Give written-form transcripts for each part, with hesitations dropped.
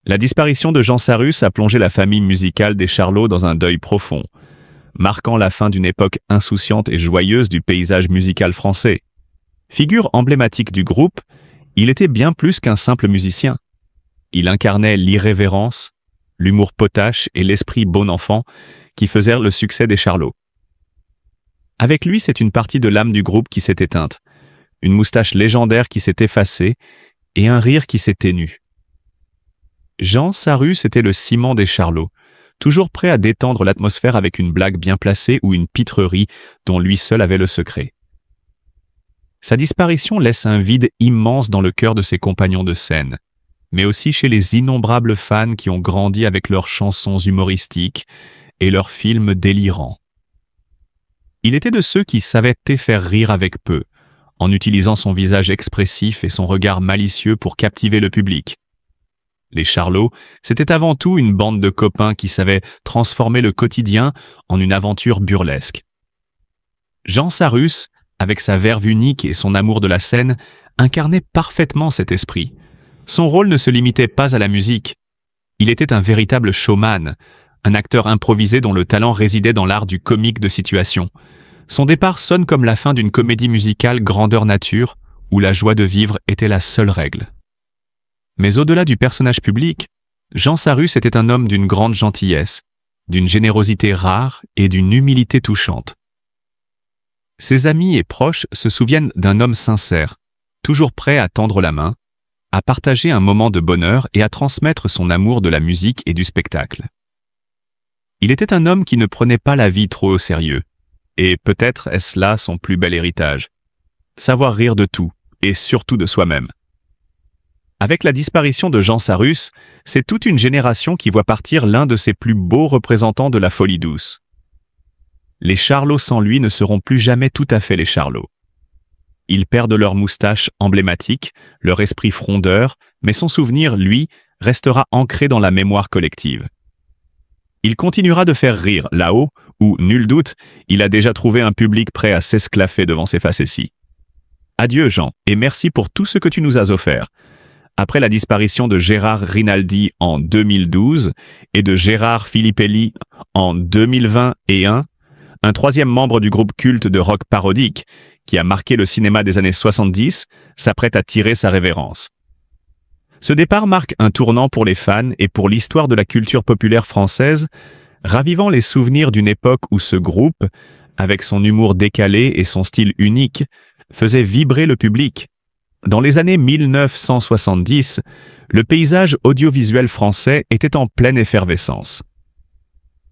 La disparition de Jean Sarrus a plongé la famille musicale des Charlot dans un deuil profond, marquant la fin d'une époque insouciante et joyeuse du paysage musical français. Figure emblématique du groupe, il était bien plus qu'un simple musicien. Il incarnait l'irrévérence, l'humour potache et l'esprit bon enfant qui faisaient le succès des Charlot. Avec lui, c'est une partie de l'âme du groupe qui s'est éteinte, une moustache légendaire qui s'est effacée et un rire qui s'est ténu. Jean Sarrus était le ciment des Charlot, toujours prêt à détendre l'atmosphère avec une blague bien placée ou une pitrerie dont lui seul avait le secret. Sa disparition laisse un vide immense dans le cœur de ses compagnons de scène, mais aussi chez les innombrables fans qui ont grandi avec leurs chansons humoristiques et leurs films délirants. Il était de ceux qui savaient te faire rire avec peu, en utilisant son visage expressif et son regard malicieux pour captiver le public. Les Charlot, c'était avant tout une bande de copains qui savaient transformer le quotidien en une aventure burlesque. Jean Sarrus, avec sa verve unique et son amour de la scène, incarnait parfaitement cet esprit. Son rôle ne se limitait pas à la musique. Il était un véritable showman, un acteur improvisé dont le talent résidait dans l'art du comique de situation. Son départ sonne comme la fin d'une comédie musicale grandeur nature, où la joie de vivre était la seule règle. Mais au-delà du personnage public, Jean Sarrus était un homme d'une grande gentillesse, d'une générosité rare et d'une humilité touchante. Ses amis et proches se souviennent d'un homme sincère, toujours prêt à tendre la main, à partager un moment de bonheur et à transmettre son amour de la musique et du spectacle. Il était un homme qui ne prenait pas la vie trop au sérieux, et peut-être est-ce là son plus bel héritage. Savoir rire de tout, et surtout de soi-même. Avec la disparition de Jean Sarrus, c'est toute une génération qui voit partir l'un de ses plus beaux représentants de la folie douce. Les Charlot sans lui ne seront plus jamais tout à fait les Charlot. Ils perdent leur moustache emblématique, leur esprit frondeur, mais son souvenir, lui, restera ancré dans la mémoire collective. Il continuera de faire rire là-haut, où, nul doute, il a déjà trouvé un public prêt à s'esclaffer devant ses facéties. Adieu Jean, et merci pour tout ce que tu nous as offert. Après la disparition de Gérard Rinaldi en 2012 et de Gérard Filippelli en 2021, un troisième membre du groupe culte de rock parodique, qui a marqué le cinéma des années 70, s'apprête à tirer sa révérence. Ce départ marque un tournant pour les fans et pour l'histoire de la culture populaire française, ravivant les souvenirs d'une époque où ce groupe, avec son humour décalé et son style unique, faisait vibrer le public. Dans les années 1970, le paysage audiovisuel français était en pleine effervescence.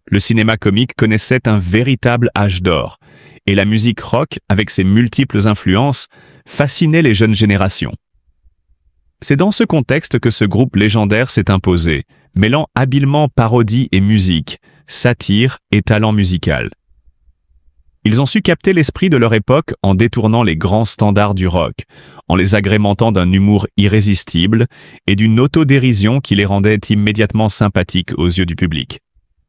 Le cinéma comique connaissait un véritable âge d'or, et la musique rock, avec ses multiples influences, fascinait les jeunes générations. C'est dans ce contexte que ce groupe légendaire s'est imposé, mêlant habilement parodie et musique, satire et talent musical. Ils ont su capter l'esprit de leur époque en détournant les grands standards du rock, en les agrémentant d'un humour irrésistible et d'une autodérision qui les rendait immédiatement sympathiques aux yeux du public.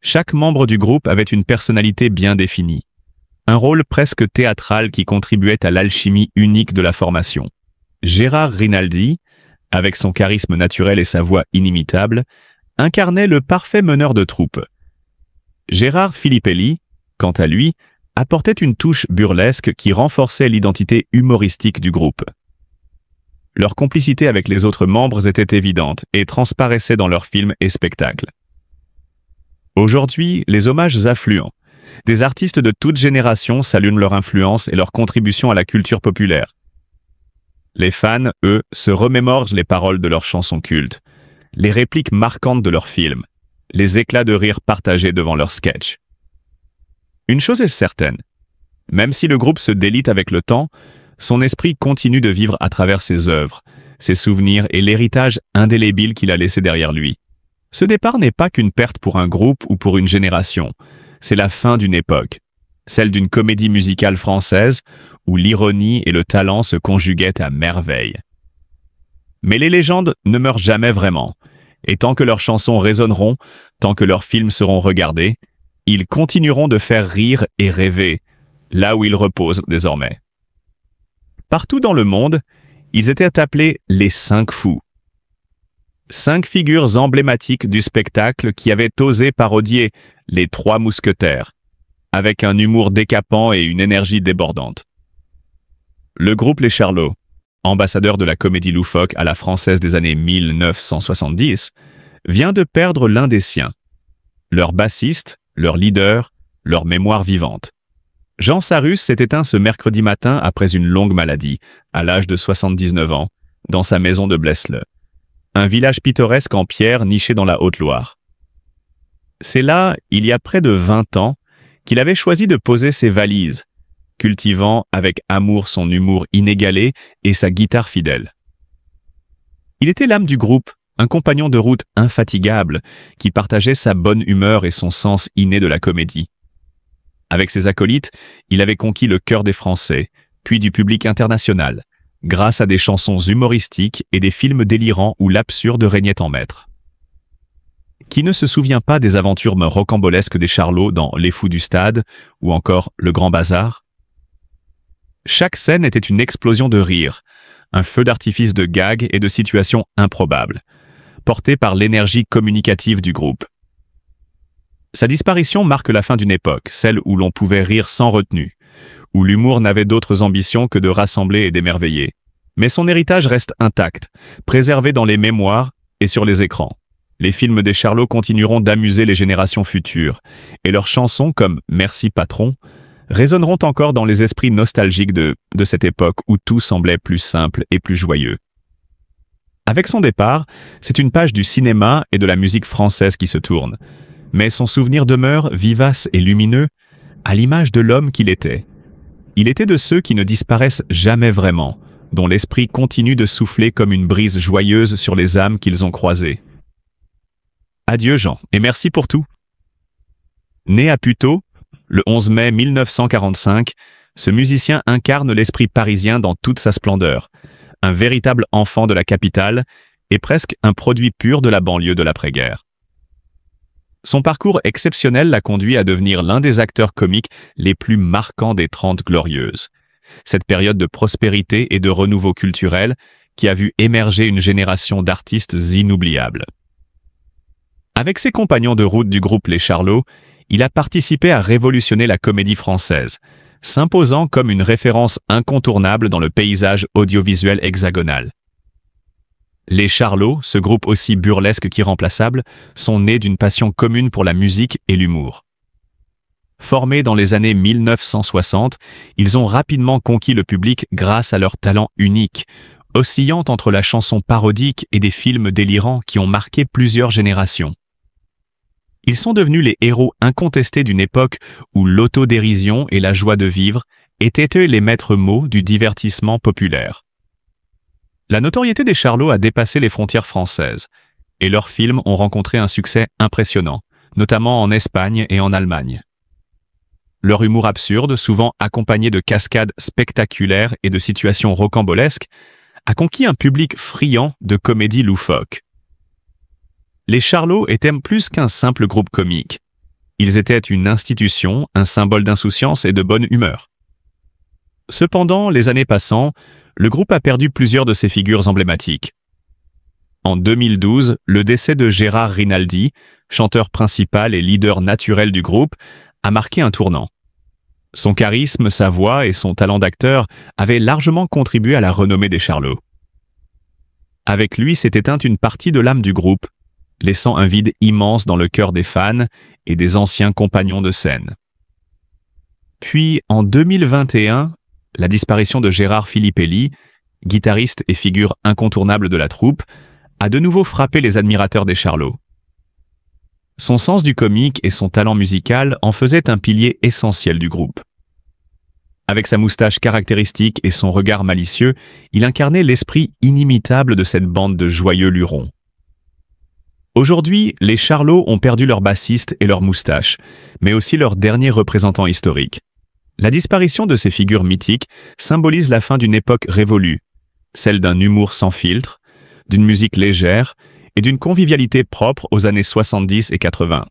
Chaque membre du groupe avait une personnalité bien définie, un rôle presque théâtral qui contribuait à l'alchimie unique de la formation. Gérard Rinaldi, avec son charisme naturel et sa voix inimitable, incarnait le parfait meneur de troupe. Gérard Filippelli, quant à lui, apportait une touche burlesque qui renforçait l'identité humoristique du groupe. Leur complicité avec les autres membres était évidente et transparaissait dans leurs films et spectacles. Aujourd'hui, les hommages affluent. Des artistes de toute génération saluent leur influence et leur contribution à la culture populaire. Les fans, eux, se remémorent les paroles de leurs chansons cultes, les répliques marquantes de leurs films, les éclats de rire partagés devant leurs sketchs. Une chose est certaine, même si le groupe se délite avec le temps, son esprit continue de vivre à travers ses œuvres, ses souvenirs et l'héritage indélébile qu'il a laissé derrière lui. Ce départ n'est pas qu'une perte pour un groupe ou pour une génération, c'est la fin d'une époque, celle d'une comédie musicale française où l'ironie et le talent se conjuguaient à merveille. Mais les légendes ne meurent jamais vraiment, et tant que leurs chansons résonneront, tant que leurs films seront regardés, ils continueront de faire rire et rêver, là où ils reposent désormais. Partout dans le monde, ils étaient appelés les 5 fous. 5 figures emblématiques du spectacle qui avaient osé parodier les Trois Mousquetaires, avec un humour décapant et une énergie débordante. Le groupe Les Charlots, ambassadeur de la comédie loufoque à la française des années 1970, vient de perdre l'un des siens. Leur bassiste, leur leader, leur mémoire vivante. Jean Sarus s'est éteint ce mercredi matin après une longue maladie, à l'âge de 79 ans, dans sa maison de Blesle, un village pittoresque en pierre niché dans la Haute-Loire. C'est là, il y a près de 20 ans, qu'il avait choisi de poser ses valises, cultivant avec amour son humour inégalé et sa guitare fidèle. Il était l'âme du groupe, un compagnon de route infatigable qui partageait sa bonne humeur et son sens inné de la comédie. Avec ses acolytes, il avait conquis le cœur des Français, puis du public international, grâce à des chansons humoristiques et des films délirants où l'absurde régnait en maître. Qui ne se souvient pas des aventures rocambolesques des Charlots dans Les Fous du Stade ou encore Le Grand Bazar? Chaque scène était une explosion de rire, un feu d'artifice de gags et de situations improbables, porté par l'énergie communicative du groupe. Sa disparition marque la fin d'une époque, celle où l'on pouvait rire sans retenue, où l'humour n'avait d'autres ambitions que de rassembler et d'émerveiller. Mais son héritage reste intact, préservé dans les mémoires et sur les écrans. Les films des Charlots continueront d'amuser les générations futures, et leurs chansons comme « Merci patron » résonneront encore dans les esprits nostalgiques de cette époque où tout semblait plus simple et plus joyeux. Avec son départ, c'est une page du cinéma et de la musique française qui se tourne, mais son souvenir demeure vivace et lumineux, à l'image de l'homme qu'il était. Il était de ceux qui ne disparaissent jamais vraiment, dont l'esprit continue de souffler comme une brise joyeuse sur les âmes qu'ils ont croisées. Adieu Jean, et merci pour tout. Né à Puteaux, le 11 mai 1945, ce musicien incarne l'esprit parisien dans toute sa splendeur, un véritable enfant de la capitale et presque un produit pur de la banlieue de l'après-guerre. Son parcours exceptionnel l'a conduit à devenir l'un des acteurs comiques les plus marquants des 30 Glorieuses. Cette période de prospérité et de renouveau culturel qui a vu émerger une génération d'artistes inoubliables. Avec ses compagnons de route du groupe Les Charlots, il a participé à révolutionner la comédie française, s'imposant comme une référence incontournable dans le paysage audiovisuel hexagonal. Les Charlots, ce groupe aussi burlesque qu'irremplaçable, sont nés d'une passion commune pour la musique et l'humour. Formés dans les années 1960, ils ont rapidement conquis le public grâce à leur talent unique, oscillant entre la chanson parodique et des films délirants qui ont marqué plusieurs générations. Ils sont devenus les héros incontestés d'une époque où l'autodérision et la joie de vivre étaient les maîtres mots du divertissement populaire. La notoriété des Charlots a dépassé les frontières françaises, et leurs films ont rencontré un succès impressionnant, notamment en Espagne et en Allemagne. Leur humour absurde, souvent accompagné de cascades spectaculaires et de situations rocambolesques, a conquis un public friand de comédie loufoque. Les Charlots étaient plus qu'un simple groupe comique. Ils étaient une institution, un symbole d'insouciance et de bonne humeur. Cependant, les années passant, le groupe a perdu plusieurs de ses figures emblématiques. En 2012, le décès de Gérard Rinaldi, chanteur principal et leader naturel du groupe, a marqué un tournant. Son charisme, sa voix et son talent d'acteur avaient largement contribué à la renommée des Charlots. Avec lui s'est éteinte une partie de l'âme du groupe, laissant un vide immense dans le cœur des fans et des anciens compagnons de scène. Puis, en 2021, la disparition de Gérard Filippelli, guitariste et figure incontournable de la troupe, a de nouveau frappé les admirateurs des Charlots. Son sens du comique et son talent musical en faisaient un pilier essentiel du groupe. Avec sa moustache caractéristique et son regard malicieux, il incarnait l'esprit inimitable de cette bande de joyeux lurons. Aujourd'hui, les Charlots ont perdu leur bassiste et leur moustache, mais aussi leur dernier représentant historique. La disparition de ces figures mythiques symbolise la fin d'une époque révolue, celle d'un humour sans filtre, d'une musique légère et d'une convivialité propre aux années 70 et 80.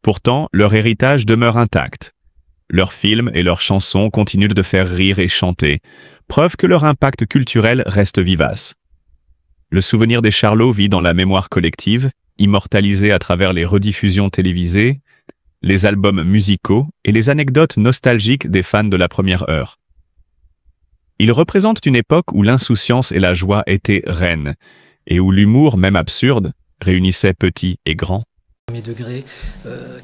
Pourtant, leur héritage demeure intact. Leurs films et leurs chansons continuent de faire rire et chanter, preuve que leur impact culturel reste vivace. Le souvenir des Charlots vit dans la mémoire collective, immortalisé à travers les rediffusions télévisées, les albums musicaux et les anecdotes nostalgiques des fans de la première heure. Ils représentent une époque où l'insouciance et la joie étaient reines, et où l'humour, même absurde, réunissait petits et grands. Premier degré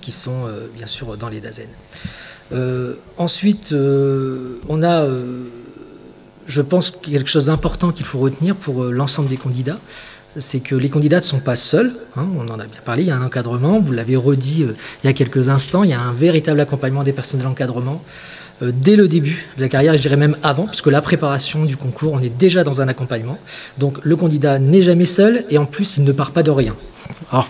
qui sont bien sûr dans les Dazen. Ensuite, on a, je pense, quelque chose d'important qu'il faut retenir pour l'ensemble des candidats, c'est que les candidats ne sont pas seuls, hein, on en a bien parlé, il y a un encadrement, vous l'avez redit il y a quelques instants, il y a un véritable accompagnement des personnels d'encadrement. Dès le début de la carrière, je dirais même avant, puisque la préparation du concours, on est déjà dans un accompagnement. Donc le candidat n'est jamais seul et en plus, il ne part pas de rien. Alors,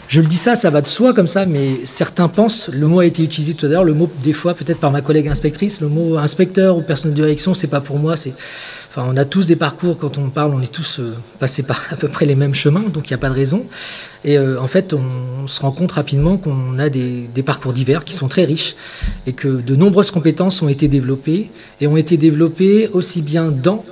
je le dis ça va de soi comme ça, mais certains pensent, le mot a été utilisé tout à l'heure, le mot des fois peut-être par ma collègue inspectrice, le mot inspecteur ou personnel de direction, c'est pas pour moi, enfin, on a tous des parcours, quand on parle, on est tous passés par à peu près les mêmes chemins, donc il n'y a pas de raison. Et en fait, on se rend compte rapidement qu'on a des parcours divers qui sont très riches et que de nombreuses compétences ont été développées et ont été développées aussi bien dans